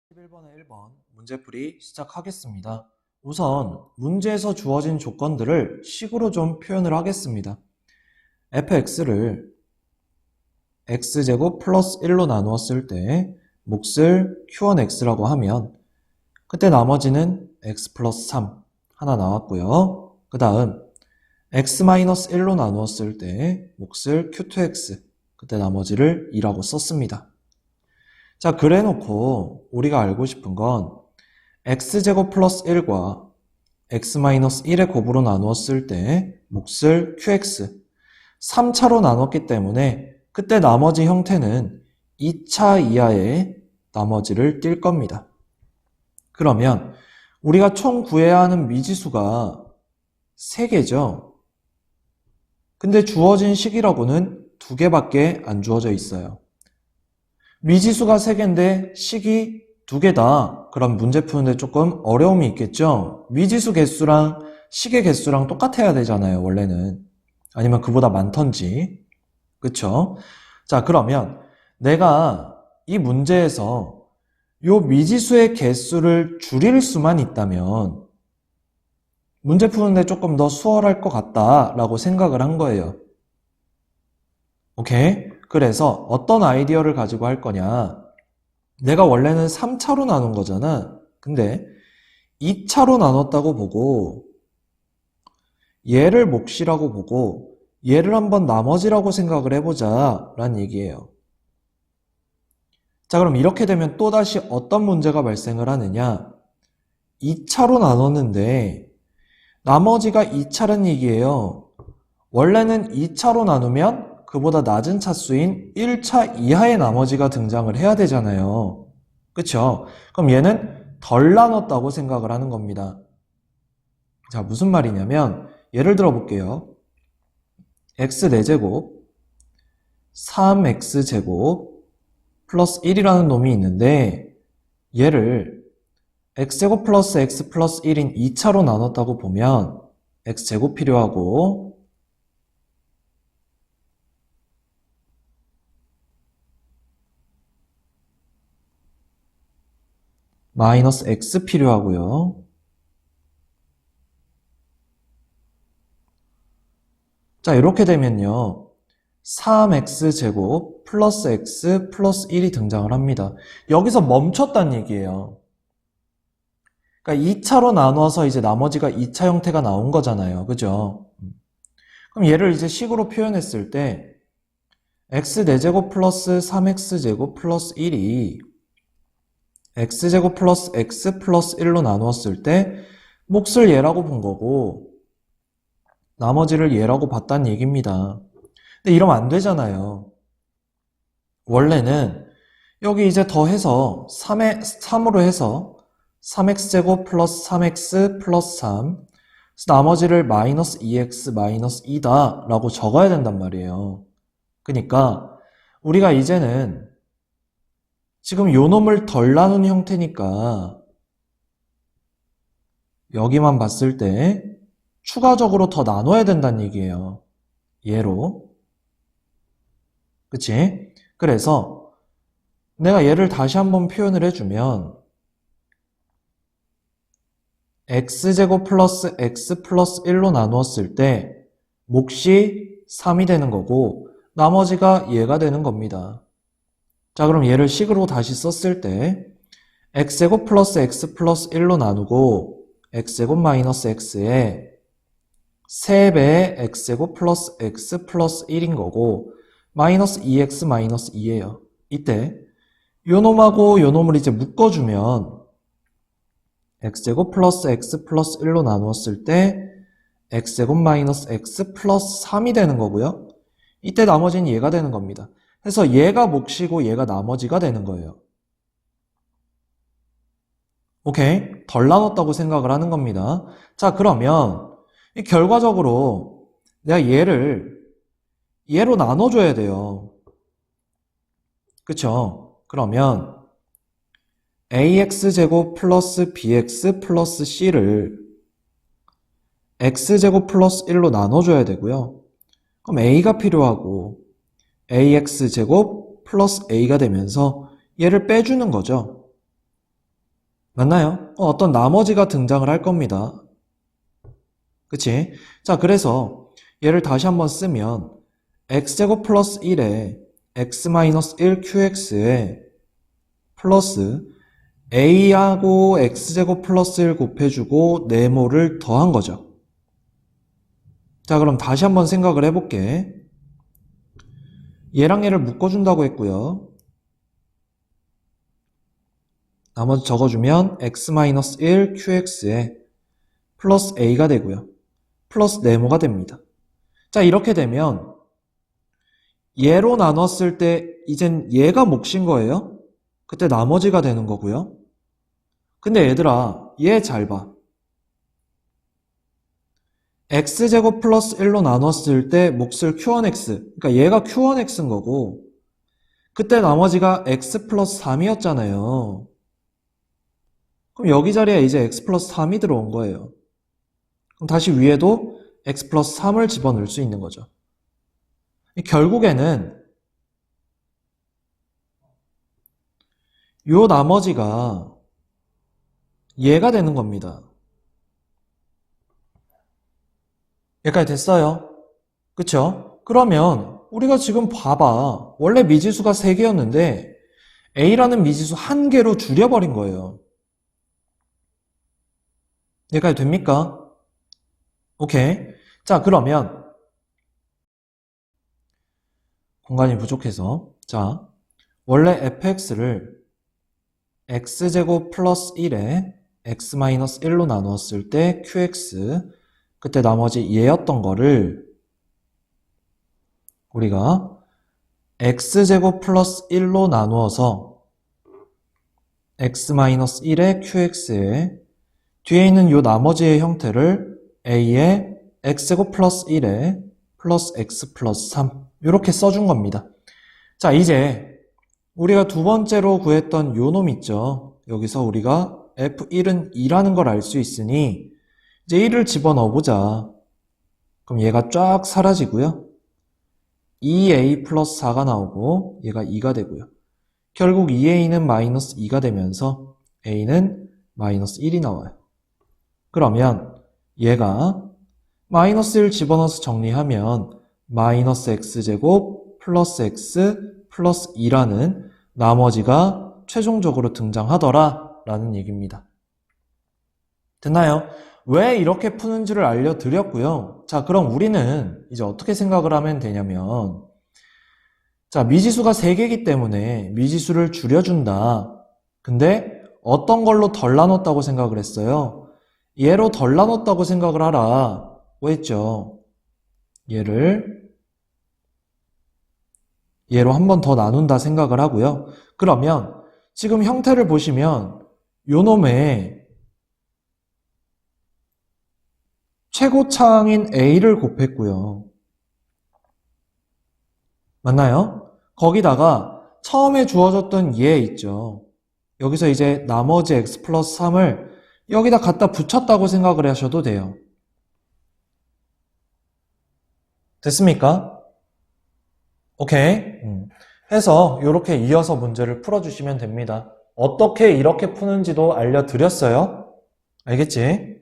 11번에 1번 문제풀이 시작하겠습니다. 우선 문제에서 주어진 조건들을 식으로 좀 표현을 하겠습니다. fx를 x제곱 플러스 1로 나누었을 때 몫을 q1x라고 하면 그때 나머지는 x 플러스 3 하나 나왔고요. 그 다음 x 마이너스 1로 나누었을 때 몫을 q2x 그때 나머지를 2라고 썼습니다. 자, 그래놓고 우리가 알고 싶은 건 x제곱 플러스 1과 x 마이너스 1의 곱으로 나누었을 때 몫을 qx 3차로 나눴기 때문에 그때 나머지 형태는 2차 이하의 나머지를 띌 겁니다. 그러면 우리가 총 구해야 하는 미지수가 3개죠. 근데 주어진 식이라고는 2개밖에 안 주어져 있어요. 미지수가 3개인데 식이 2개다. 그럼 문제 푸는데 조금 어려움이 있겠죠? 미지수 개수랑 식의 개수랑 똑같아야 되잖아요, 원래는. 아니면 그보다 많던지. 그쵸? 자, 그러면 내가 이 문제에서 요 미지수의 개수를 줄일 수만 있다면 문제 푸는데 조금 더 수월할 것 같다라고 생각을 한 거예요. 오케이? 그래서 어떤 아이디어를 가지고 할 거냐? 내가 원래는 3차로 나눈 거잖아. 근데 2차로 나눴다고 보고 얘를 몫이라고 보고 얘를 한번 나머지라고 생각을 해보자 라는 얘기예요. 자, 그럼 이렇게 되면 또다시 어떤 문제가 발생을 하느냐? 2차로 나눴는데 나머지가 2차란 얘기예요. 원래는 2차로 나누면 그보다 낮은 차수인 1차 이하의 나머지가 등장을 해야 되잖아요. 그쵸? 그럼 얘는 덜 나눴다고 생각을 하는 겁니다. 자, 무슨 말이냐면 예를 들어 볼게요. x4제곱 3x제곱 플러스 1이라는 놈이 있는데 얘를 x제곱 플러스 x 플러스 1인 2차로 나눴다고 보면 x제곱 필요하고 마이너스 x 필요하고요. 자, 이렇게 되면요. 3x제곱 플러스 x 플러스 1이 등장을 합니다. 여기서 멈췄다는 얘기예요. 그러니까 2차로 나눠서 이제 나머지가 2차 형태가 나온 거잖아요. 그죠? 그럼 얘를 이제 식으로 표현했을 때 x4제곱 플러스 3x제곱 플러스 1이 x제곱 플러스 x 플러스 1로 나누었을 때 몫을 얘라고 본 거고 나머지를 얘라고 봤다는 얘기입니다. 근데 이러면 안 되잖아요. 원래는 여기 이제 더해서 3으로 해서 3x제곱 플러스 3x 플러스 3 나머지를 마이너스 2x 마이너스 2다 라고 적어야 된단 말이에요. 그러니까 우리가 이제는 지금 요 놈을 덜 나눈 형태니까 여기만 봤을 때 추가적으로 더 나눠야 된다는 얘기예요. 얘로. 그치? 그래서 내가 얘를 다시 한번 표현을 해주면 x제곱 플러스 x 플러스 1로 나누었을 때 몫이 3이 되는 거고 나머지가 얘가 되는 겁니다. 자, 그럼 얘를 식으로 다시 썼을 때 x제곱 플러스 x 플러스 1로 나누고 x제곱 마이너스 x에 3배의 x제곱 플러스 x 플러스 1인 거고 마이너스 2x 마이너스 2예요. 이때 요 놈하고 요 놈을 이제 묶어주면 x제곱 플러스 x 플러스 1로 나누었을 때 x제곱 마이너스 x 플러스 3이 되는 거고요. 이때 나머지는 얘가 되는 겁니다. 그래서 얘가 몫이고 얘가 나머지가 되는 거예요. 오케이? 덜 나눴다고 생각을 하는 겁니다. 자, 그러면 결과적으로 내가 얘로 나눠줘야 돼요. 그쵸? 그러면 ax제곱 플러스 bx 플러스 c를 x제곱 플러스 1로 나눠줘야 되고요. 그럼 a가 필요하고 ax제곱 플러스 a가 되면서 얘를 빼주는 거죠. 맞나요? 어떤 나머지가 등장을 할 겁니다. 그치? 자, 그래서 얘를 다시 한번 쓰면 x제곱 플러스 1에 x-1 qx에 플러스 a하고 x제곱 플러스 1 곱해주고 네모를 더한 거죠. 자, 그럼 다시 한번 생각을 해볼게. 얘랑 얘를 묶어준다고 했고요. 나머지 적어주면 x-1 qx에 플러스 a가 되고요. 플러스 네모가 됩니다. 자, 이렇게 되면 얘로 나눴을 때 이젠 얘가 몫인 거예요. 그때 나머지가 되는 거고요. 근데 얘들아, 얘 잘 봐. x제곱 플러스 1로 나눴을 때 몫을 q1x, 그러니까 얘가 q1x인 거고, 그때 나머지가 x 플러스 3이었잖아요. 그럼 여기 자리에 이제 x 플러스 3이 들어온 거예요. 그럼 다시 위에도 x 플러스 3을 집어넣을 수 있는 거죠. 결국에는 요 나머지가 얘가 되는 겁니다. 여기까지 됐어요. 그쵸? 그러면 우리가 지금 봐봐. 원래 미지수가 3개였는데 A라는 미지수 1개로 줄여버린 거예요. 여기까지 됩니까? 오케이. 자, 그러면 공간이 부족해서 자, 원래 fx를 x제곱 플러스 1에 x-1로 나누었을 때 qx, 그때 나머지 얘였던 거를 우리가 x제곱 플러스 1로 나누어서 x-1의 qx에 뒤에 있는 요 나머지의 형태를 a의 x제곱 플러스 1에 플러스 x 플러스 3 이렇게 써준 겁니다. 자, 이제 우리가 두 번째로 구했던 요 놈 있죠. 여기서 우리가 f1은 2라는 걸 알 수 있으니 이제 1을 집어넣어 보자. 그럼 얘가 쫙 사라지고요. 2a 플러스 4가 나오고 얘가 2가 되고요. 결국 2a는 마이너스 2가 되면서 a는 마이너스 1이 나와요. 그러면 얘가 마이너스 1 집어넣어서 정리하면 마이너스 x제곱 플러스 x 플러스 2라는 나머지가 최종적으로 등장하더라 라는 얘기입니다. 됐나요? 왜 이렇게 푸는지를 알려드렸고요. 자, 그럼 우리는 이제 어떻게 생각을 하면 되냐면 자, 미지수가 3개이기 때문에 미지수를 줄여준다. 근데 어떤 걸로 덜 나눴다고 생각을 했어요? 얘로 덜 나눴다고 생각을 하라고 했죠. 얘를 얘로 한 번 더 나눈다 생각을 하고요. 그러면 지금 형태를 보시면 요 놈의 최고차항인 a를 곱했고요. 맞나요? 거기다가 처음에 주어졌던 얘 있죠. 여기서 이제 나머지 x 플러스 3을 여기다 갖다 붙였다고 생각을 하셔도 돼요. 됐습니까? 오케이. 해서 이렇게 이어서 문제를 풀어주시면 됩니다. 어떻게 이렇게 푸는지도 알려드렸어요. 알겠지?